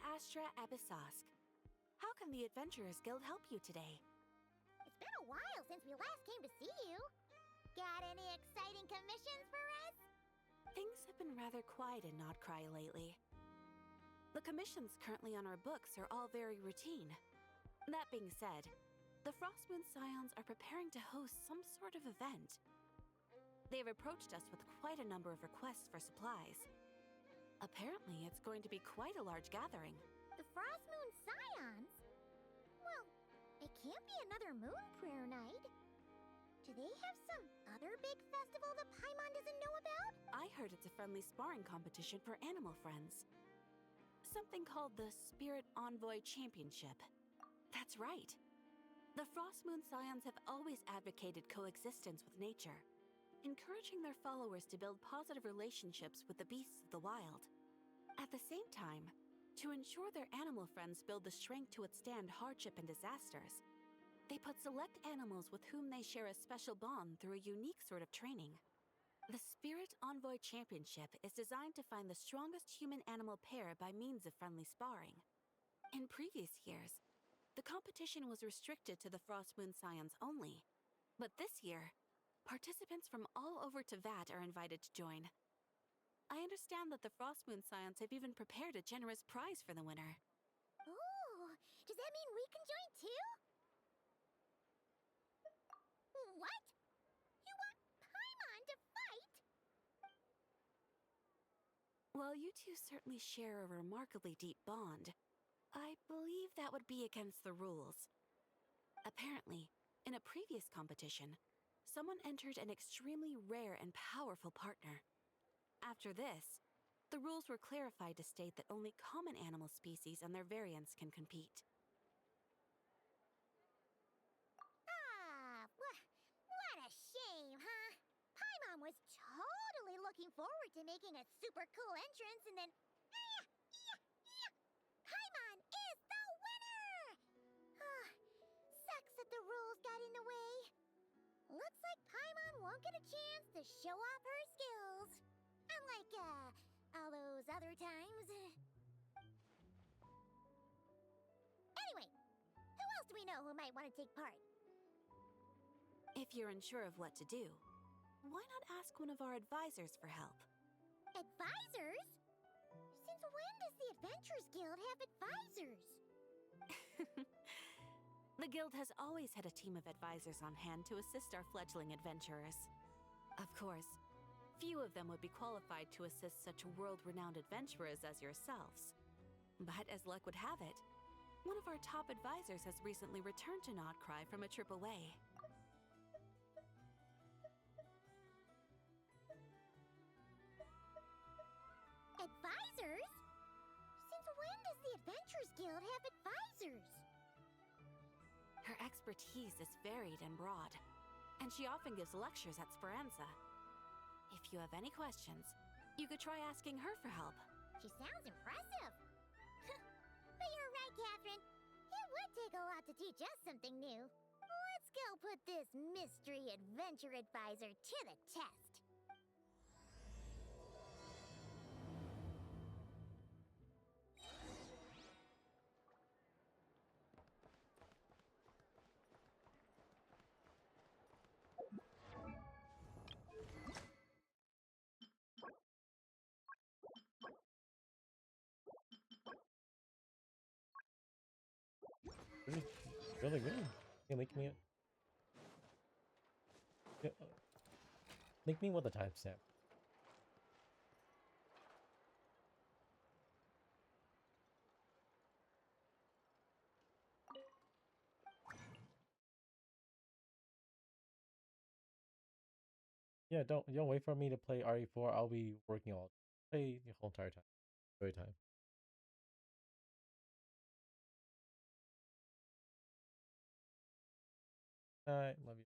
Astra Abyssosk. How can the Adventurers Guild help you today? It's been a while since we last came to see you. Got any exciting commissions for us? Things have been rather quiet in Nodcry lately. The commissions currently on our books are all very routine. That being said, the Frostmoon Scions are preparing to host some sort of event. They've approached us with quite a number of requests for supplies. Apparently, it's going to be quite a large gathering. The Frostmoon Scions? Well, it can't be another Moon Prayer Night. Do they have some other big festival that Paimon doesn't know about? I heard it's a friendly sparring competition for animal friends. Something called the Spirit Envoy Championship. That's right. The Frostmoon Scions have always advocated coexistence with nature, encouraging their followers to build positive relationships with the beasts of the wild. At the same time, to ensure their animal friends build the strength to withstand hardship and disasters, they put select animals with whom they share a special bond through a unique sort of training. The Spirit Envoy Championship is designed to find the strongest human-animal pair by means of friendly sparring. In previous years, the competition was restricted to the Frostmoon Scions only, but this year, participants from all over Teyvat are invited to join. I understand that the Frostmoon Scions have even prepared a generous prize for the winner. Oh, does that mean we can join too? What? You want Paimon to fight? While you two certainly share a remarkably deep bond, I believe that would be against the rules. Apparently, in a previous competition, someone entered an extremely rare and powerful partner. After this, the rules were clarified to state that only common animal species and their variants can compete. What a shame, huh? Paimon was totally looking forward to making a super cool entrance and then... Paimon is the winner! Sucks that the rules got in the way. Looks like Paimon won't get a chance to show off her skills. Unlike, all those other times. Anyway, who else do we know who might want to take part? If you're unsure of what to do, why not ask one of our advisors for help? Advisors? Since when does the Adventurers Guild have advisors? The guild has always had a team of advisors on hand to assist our fledgling adventurers. Of course, few of them would be qualified to assist such world-renowned adventurers as yourselves. But as luck would have it, one of our top advisors has recently returned to Nodcry from a trip away. Advisors? Since when does the Adventurers Guild have advisors? Her expertise is varied and broad, and she often gives lectures at Speranza. If you have any questions, you could try asking her for help. She sounds impressive. But you're right, Catherine. It would take a lot to teach us something new. Let's go put this mystery adventure advisor to the test. Really good. Yeah, link me with a timestamp. Yeah, don't wait for me to play RE4. I'll be working all play the whole entire time. Every time. Love you.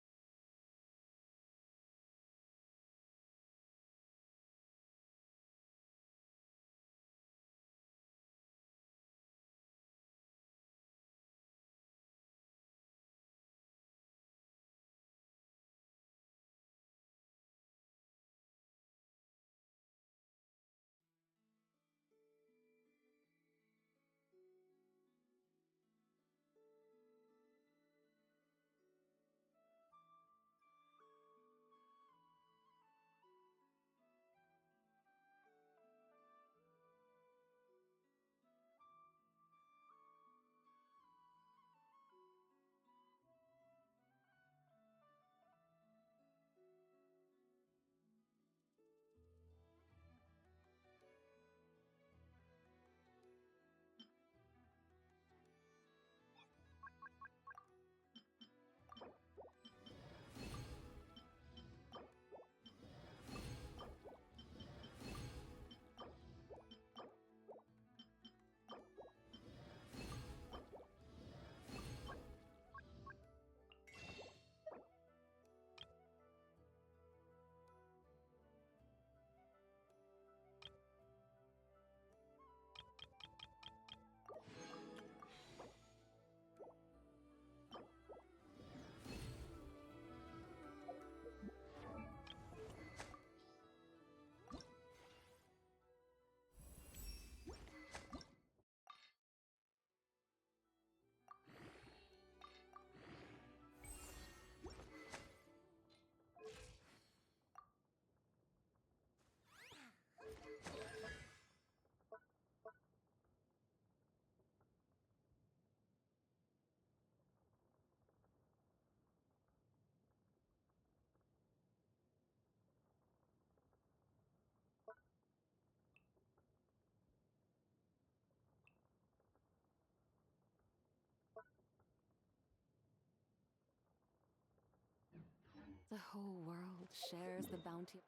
The whole world shares the bounty of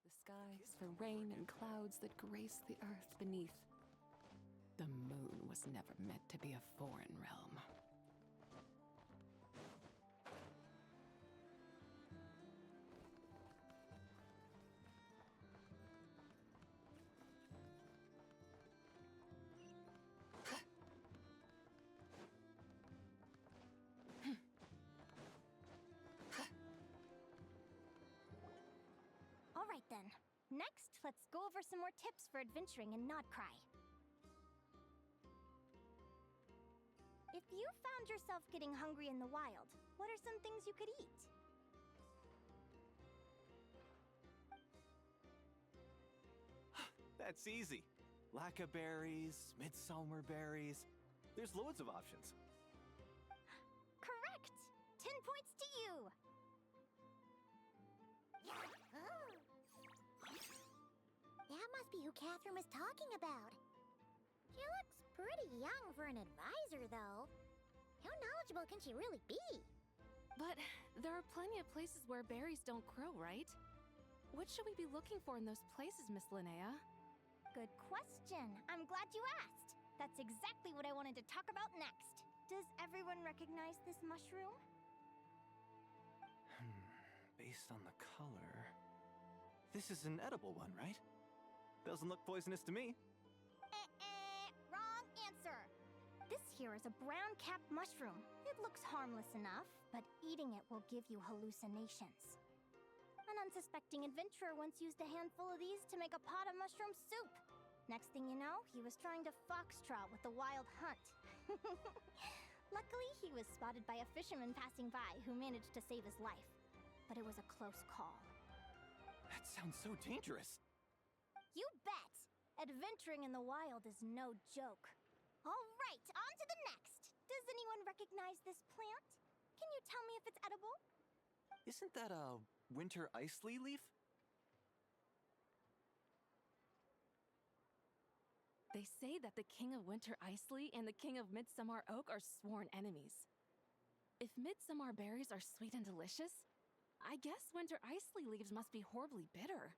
the skies, the rain and clouds that grace the earth beneath. The moon was never meant to be a foreign realm. All right then. Next, let's go over some more tips for adventuring in Nodcry. If you found yourself getting hungry in the wild, what are some things you could eat? That's easy. Lacca berries, midsummer berries. There's loads of options. Correct! 10 points to you! That must be who Catherine was talking about. She looks pretty young for an advisor, though. How knowledgeable can she really be? But there are plenty of places where berries don't grow, right? What should we be looking for in those places, Miss Linnea? Good question. I'm glad you asked. That's exactly what I wanted to talk about next. Does everyone recognize this mushroom? Based on the color... This is an edible one, right? Doesn't look poisonous to me. Wrong answer. This here is a brown-capped mushroom. It looks harmless enough, but eating it will give you hallucinations. An unsuspecting adventurer once used a handful of these to make a pot of mushroom soup. Next thing you know, he was trying to foxtrot with the wild hunt. Luckily, he was spotted by a fisherman passing by who managed to save his life. But it was a close call. That sounds so dangerous. You bet! Adventuring in the wild is no joke. All right, on to the next. Does anyone recognize this plant? Can you tell me if it's edible? Isn't that a winter ice leaf? They say that the King of Winter Isley and the King of Midsummer Oak are sworn enemies. If midsummer berries are sweet and delicious, I guess winter isley leaves must be horribly bitter.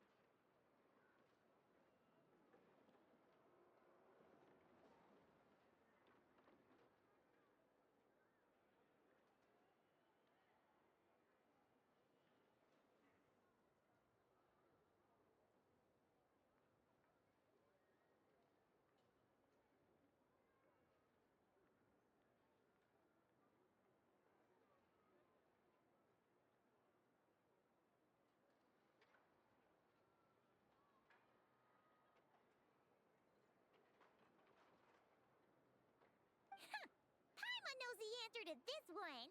Paimon knows the answer to this one.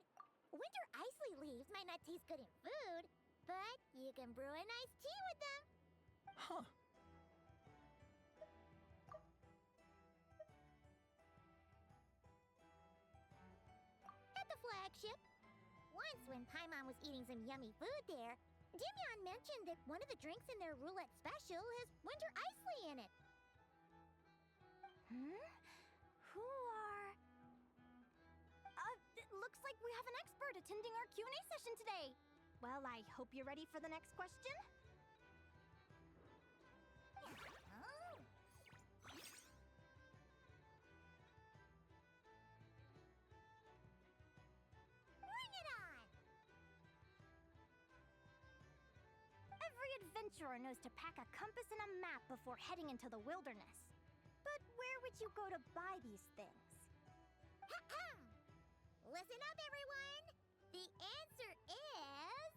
Winter isley leaves might not taste good in food, but you can brew a nice tea with them. Huh. At the flagship. Once, when Paimon was eating some yummy food there, Dimyon mentioned that one of the drinks in their roulette special has winter isley in it. Who are... it looks like we have an expert attending our Q&A session today. Well, I hope you're ready for the next question. Bring it on! Every adventurer knows to pack a compass and a map before heading into the wilderness. But where would you go to buy these things? Listen up, everyone! The answer is...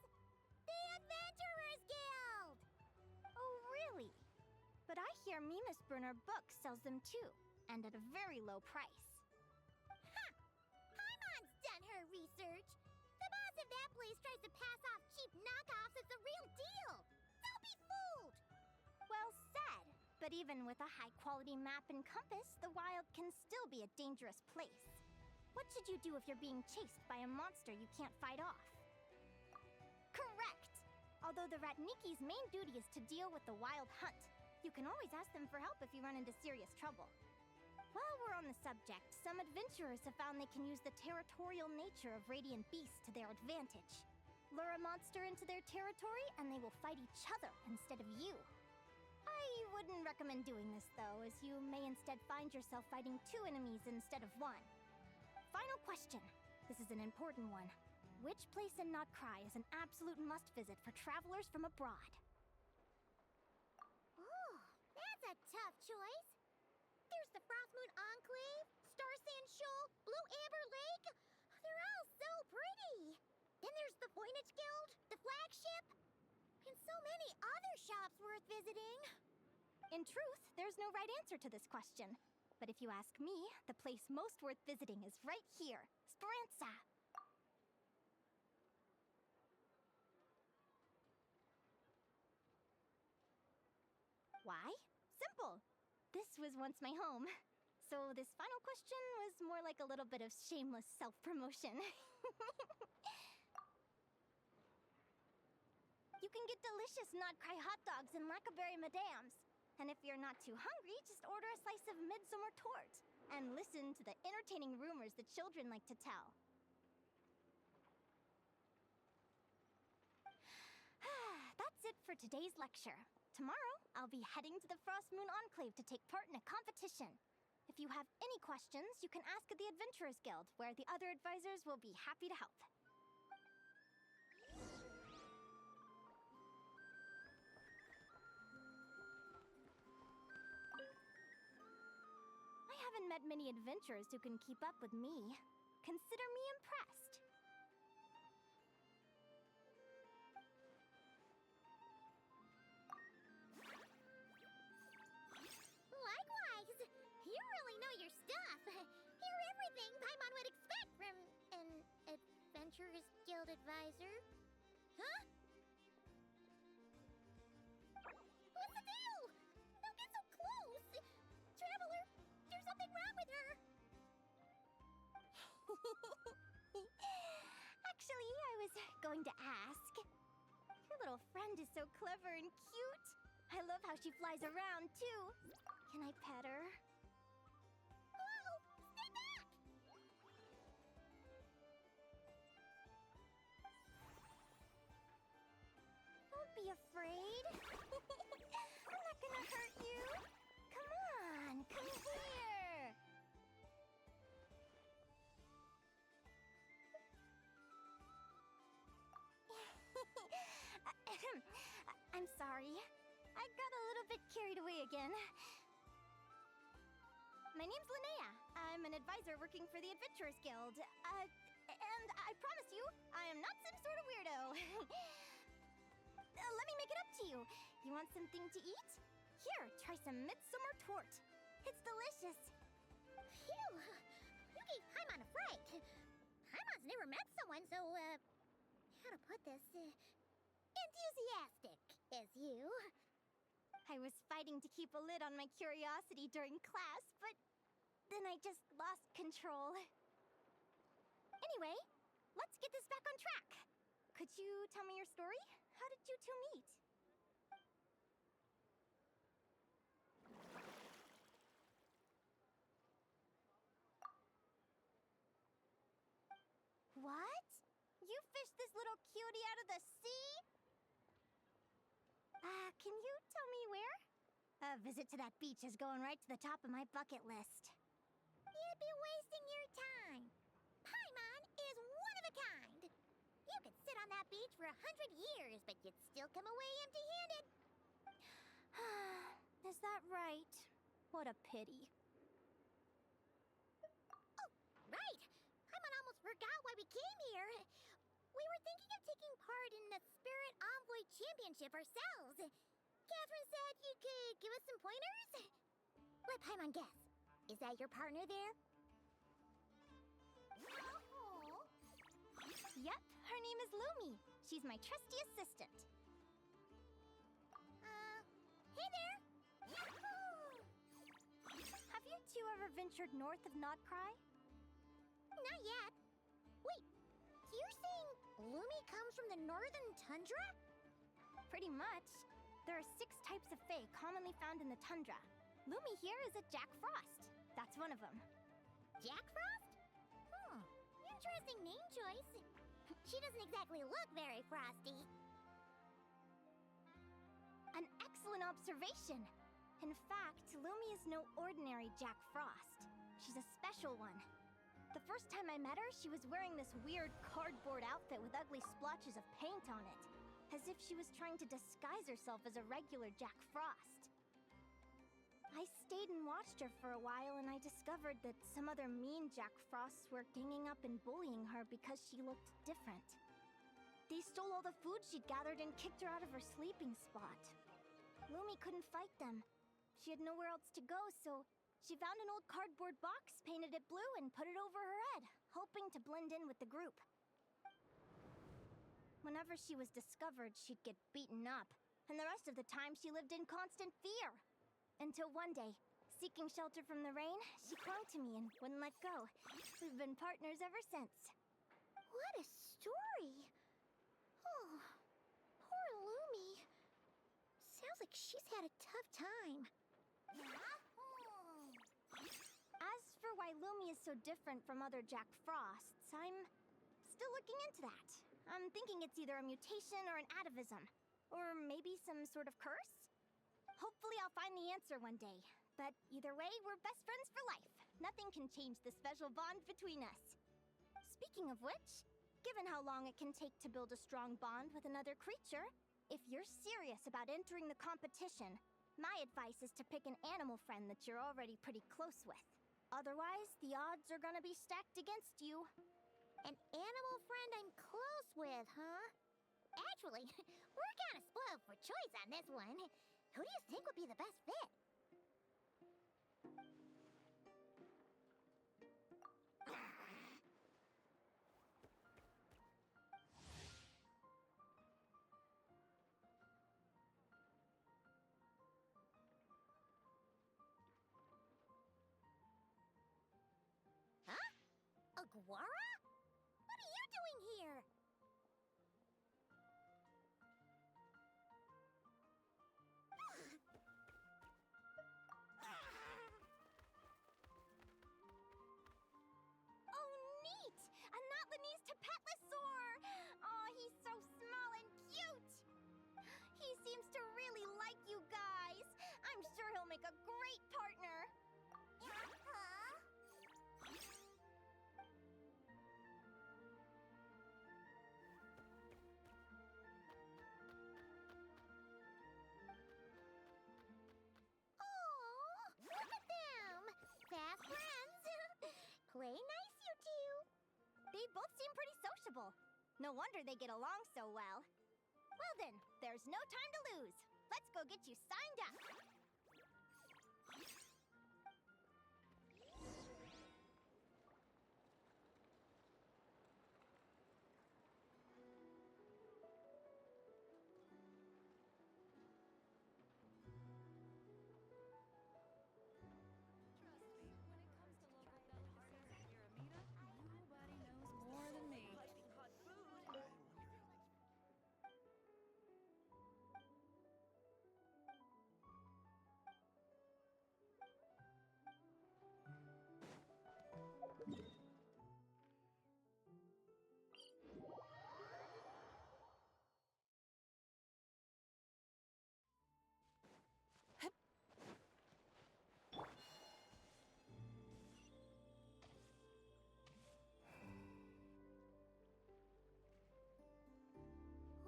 the Adventurers Guild! Oh, really? But I hear Mimas Brunner Books sells them too, and at a very low price. Ha! Paimon's done her research! The boss of that place tries to pass off cheap knockoffs as the real deal! Don't be fooled! Well said, but even with a high-quality map and compass, the wild can still be a dangerous place. What should you do if you're being chased by a monster you can't fight off? Correct! Although the Ratniki's main duty is to deal with the wild hunt, you can always ask them for help if you run into serious trouble. While we're on the subject, some adventurers have found they can use the territorial nature of radiant beasts to their advantage. Lure a monster into their territory, and they will fight each other instead of you. I wouldn't recommend doing this, though, as you may instead find yourself fighting 2 enemies instead of 1. Final question. This is an important one. Which place in Notcry is an absolute must-visit for travelers from abroad? Oh, that's a tough choice. There's the Frostmoon Enclave, Star Sand Shoal, Blue Amber Lake. They're all so pretty. Then there's the Voynich Guild, the flagship, and so many other shops worth visiting. In truth, there's no right answer to this question. But if you ask me, the place most worth visiting is right here, Speranza. Why? Simple. This was once my home. So this final question was more like a little bit of shameless self-promotion. You can get delicious Notcry hot dogs and Lackaberry Madams. And if you're not too hungry, just order a slice of midsummer tort. And listen to the entertaining rumors the children like to tell. That's it for today's lecture. Tomorrow, I'll be heading to the Frostmoon Enclave to take part in a competition. If you have any questions, you can ask at the Adventurers Guild, where the other advisors will be happy to help. I haven't met many adventurers who can keep up with me. Consider me impressed. Likewise! You really know your stuff. You're everything Paimon would expect from an Adventurers Guild advisor. Huh? What's the deal? Don't get so close! Traveler, there's something wrong with her! Actually, I was going to ask. Your little friend is so clever and cute. I love how she flies around, too. Can I pet her? Whoa! Stay back! Don't be afraid. I'm not gonna hurt you. Come on, come here. I'm sorry. I got a little bit carried away again. My name's Linnea. I'm an advisor working for the Adventurers Guild. And I promise you, I am not some sort of weirdo. Let me make it up to you. You want something to eat? Here, try some midsummer tort. It's delicious. Phew! You gave Paimon a fright. Paimon's never met someone so, how to put this? Enthusiastic as you. I was fighting to keep a lid on my curiosity during class, but then I just lost control. Anyway, let's get this back on track. Could you tell me your story? How did you two meet? What? You fished this little cutie out of the sea? Can you tell me where? A visit to that beach is going right to the top of my bucket list. You'd be wasting your time. Paimon is one of a kind. You could sit on that beach for 100 years, but you'd still come away empty-handed. Is that right? What a pity. Oh, right! Paimon almost forgot why we came here. We were thinking of taking part in the Spirit Envoy Championship ourselves. Catherine said you could give us some pointers? Let Paimon guess. Is that your partner there? Yep, her name is Lumi. She's my trusty assistant. Hey there! Yahoo! Have you two ever ventured north of Notcry? Not yet. Wait, you're saying Lumi comes from the northern tundra? Pretty much. There are 6 types of fae commonly found in the tundra. Lumi here is a Jack Frost. That's one of them. Jack Frost? Interesting name choice. She doesn't exactly look very frosty. An excellent observation. In fact, Lumi is no ordinary Jack Frost. She's a special one. The first time I met her, she was wearing this weird cardboard outfit with ugly splotches of paint on it, as if she was trying to disguise herself as a regular Jack Frost. I stayed and watched her for a while, and I discovered that some other mean Jack Frosts were ganging up and bullying her because she looked different. They stole all the food she'd gathered and kicked her out of her sleeping spot. Lumi couldn't fight them. She had nowhere else to go, so she found an old cardboard box, painted it blue, and put it over her head, hoping to blend in with the group. Whenever she was discovered, she'd get beaten up, and the rest of the time she lived in constant fear. Until one day, seeking shelter from the rain, she clung to me and wouldn't let go. We've been partners ever since. What a story! Oh, poor Lumi. Sounds like she's had a tough time. As for why Lumi is so different from other Jack Frosts, I'm still looking into that. I'm thinking it's either a mutation or an atavism. Or maybe some sort of curse? Hopefully I'll find the answer one day. But either way, we're best friends for life. Nothing can change the special bond between us. Speaking of which, given how long it can take to build a strong bond with another creature, if you're serious about entering the competition, my advice is to pick an animal friend that you're already pretty close with. Otherwise, the odds are gonna be stacked against you. An animal friend I'm close with, huh? Actually, we're kind of spoiled for choice on this one. Who do you think would be the best fit? Huh? Aguara? What are you doing here? Oh, neat! A Notlanese Tapetlosaur! Oh, he's so small and cute! He seems to really like you guys. I'm sure he'll make a great partner. Oh, look at them! Fast friends! Play nice, you two! They both seem pretty sociable. No wonder they get along so well. Well then, there's no time to lose. Let's go get you signed up. More than me.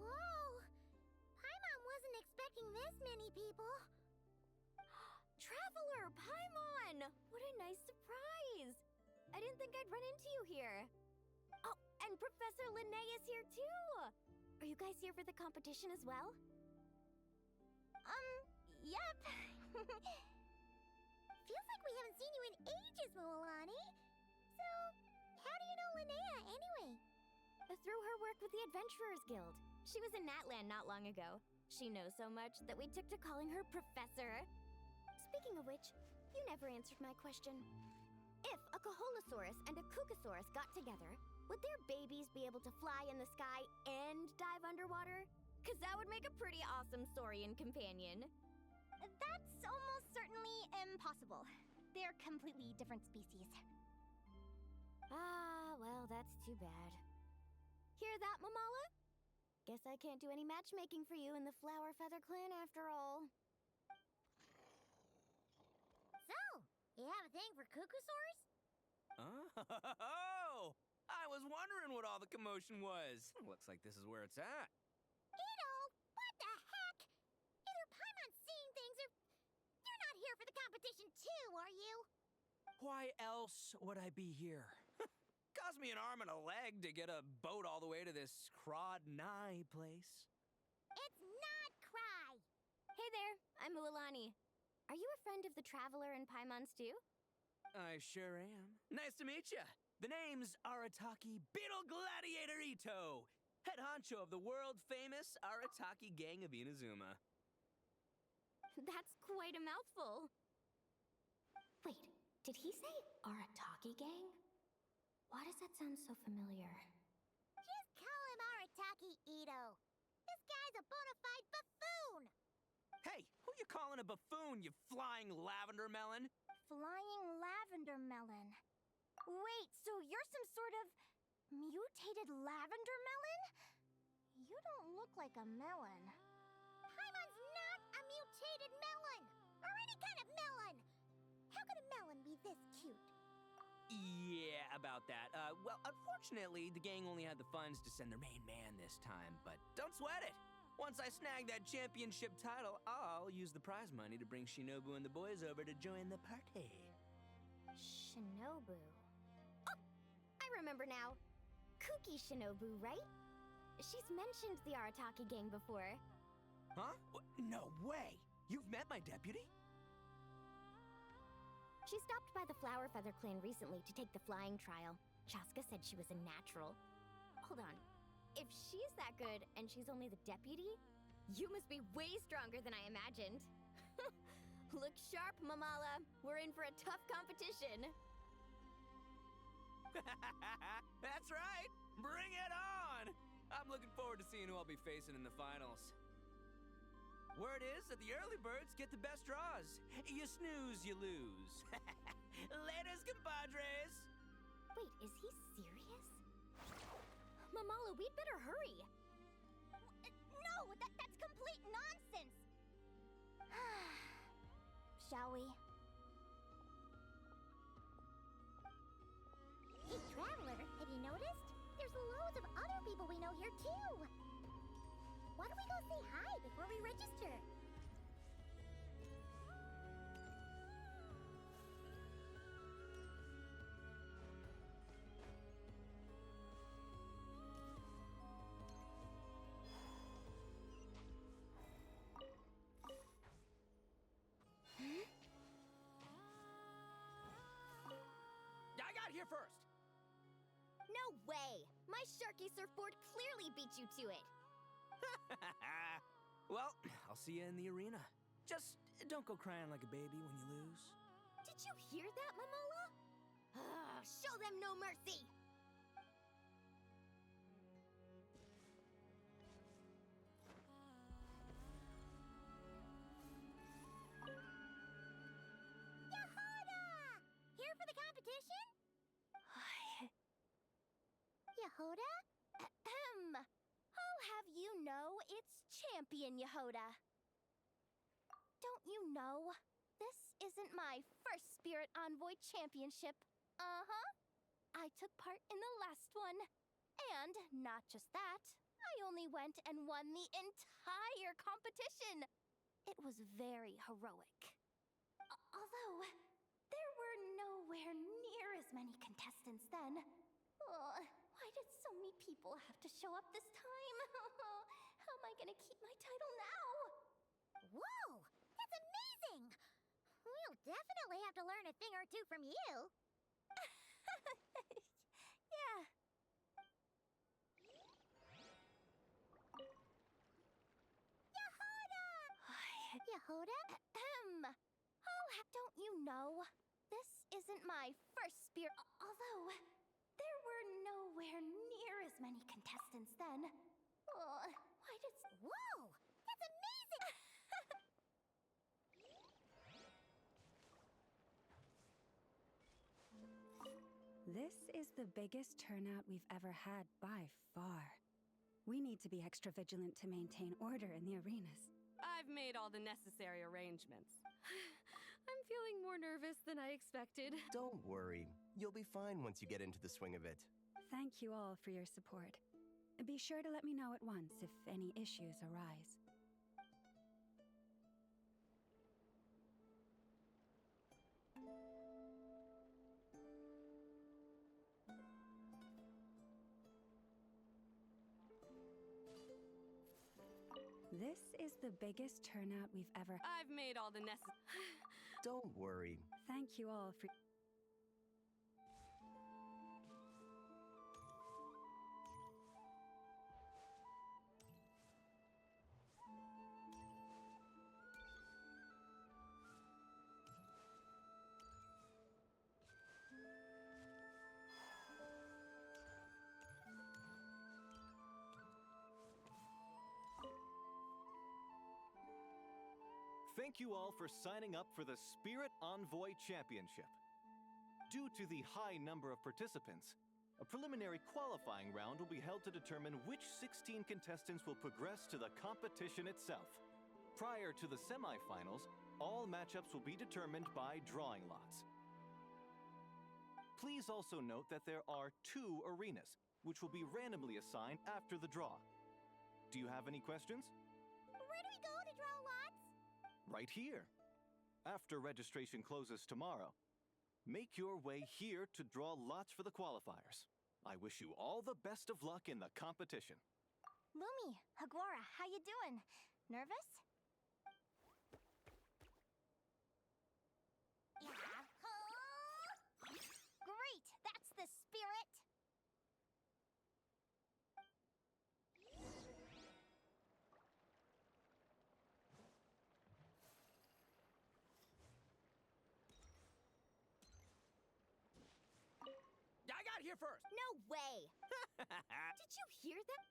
Whoa! Paimon wasn't expecting this many people. Traveler, Paimon! What a nice surprise! I didn't think I'd run into you here. Oh, and Professor Linnea is here too! Are you guys here for the competition as well? Yep. Feels like we haven't seen you in ages, Moalani. So, how do you know Linnea, anyway? Through her work with the Adventurers Guild. She was in Natland not long ago. She knows so much that we took to calling her Professor. Speaking of which, you never answered my question. If a Kaholosaurus and a Kukasaurus got together, would their babies be able to fly in the sky and dive underwater? 'Cause that would make a pretty awesome saurian companion. That's almost certainly impossible. They're completely different species. Ah, well, that's too bad. Hear that, Mamala? Guess I can't do any matchmaking for you in the Flower Feather Clan after all. So, you have a thing for cuckoosaurs? Oh! I was wondering what all the commotion was. Looks like this is where it's at. Ito, what the heck? Either Paimon's seeing things or you're not here for the competition too, are you? Why else would I be here? Cost me an arm and a leg to get a boat all the way to this Crod Nye place. It's not Cry. Hey there, I'm Mualani. Are you a friend of the Traveler and Paimon Stew? I sure am. Nice to meet ya. The name's Arataki Beetle Gladiator Ito, head honcho of the world-famous Arataki Gang of Inazuma. That's quite a mouthful. Wait, did he say Arataki Gang? Why does that sound so familiar? Just call him Arataki Ito. This guy's a bona fide buffoon. Hey, who you calling a buffoon, you flying lavender melon? Flying lavender melon. Wait, so you're some sort of mutated lavender melon? You don't look like a melon. Paimon's not a mutated melon, or any kind of melon. How could a melon be this cute? Yeah, about that. Well, unfortunately, the gang only had the funds to send their main man this time, but don't sweat it. Once I snag that championship title, I'll use the prize money to bring Shinobu and the boys over to join the party. Shinobu. Oh, I remember now. Kuki Shinobu, right? She's mentioned the Arataki Gang before. Huh? No way! You've met my deputy? She stopped by the Flower Feather Clan recently to take the flying trial. Chaska said she was a natural. Hold on. If she's that good and she's only the deputy, you must be way stronger than I imagined. Look sharp, Mamala. We're in for a tough competition. That's right! Bring it on! I'm looking forward to seeing who I'll be facing in the finals. Word is that the early birds get the best draws. You snooze, you lose. Laters, compadres! Wait, is he serious? Mamala, we'd better hurry. No, that's complete nonsense. Shall we? Hey, Traveler, have you noticed? There's loads of other people we know here too. Why don't we go say hi before we register? I got here first! No way! My Sharky surfboard clearly beat you to it. Well, I'll see you in the arena. Just don't go crying like a baby when you lose. Did you hear that, Mamala? Show them no mercy! Yehoda! Here for the competition? Yehoda? Ahem. I'll have you know it's Champion Yehoda. Don't you know? This isn't my first Spirit Envoy Championship. Uh-huh. I took part in the last one. And not just that, I only went and won the entire competition. It was very heroic. Although, there were nowhere near as many contestants then. Why did so many people have to show up this time? How am I gonna keep my title now? Whoa! That's amazing! We'll definitely have to learn a thing or two from you. Yeah. Yehoda? Ahem. Don't you know? This isn't my first Spirit. Although, there were nowhere near as many contestants then. Why did... Whoa! That's amazing! This is the biggest turnout we've ever had by far. We need to be extra vigilant to maintain order in the arenas. I've made all the necessary arrangements. I'm feeling more nervous than I expected. Don't worry. You'll be fine once you get into the swing of it. Thank you all for your support. Be sure to let me know at once if any issues arise. This is the biggest turnout we've ever... I've made all the necessary... Don't worry. Thank you all for... Thank you all for signing up for the Spirit Envoy Championship. Due to the high number of participants, a preliminary qualifying round will be held to determine which 16 contestants will progress to the competition itself. Prior to the semifinals, all matchups will be determined by drawing lots. Please also note that there are 2 arenas, which will be randomly assigned after the draw. Do you have any questions? Where do we go to draw lots? Right here. After registration closes tomorrow, make your way here to draw lots for the qualifiers. I wish you all the best of luck in the competition. Lumi, Agora, how you doing? Nervous? Great, that's the spirit! I got here first! No way! Did you hear that?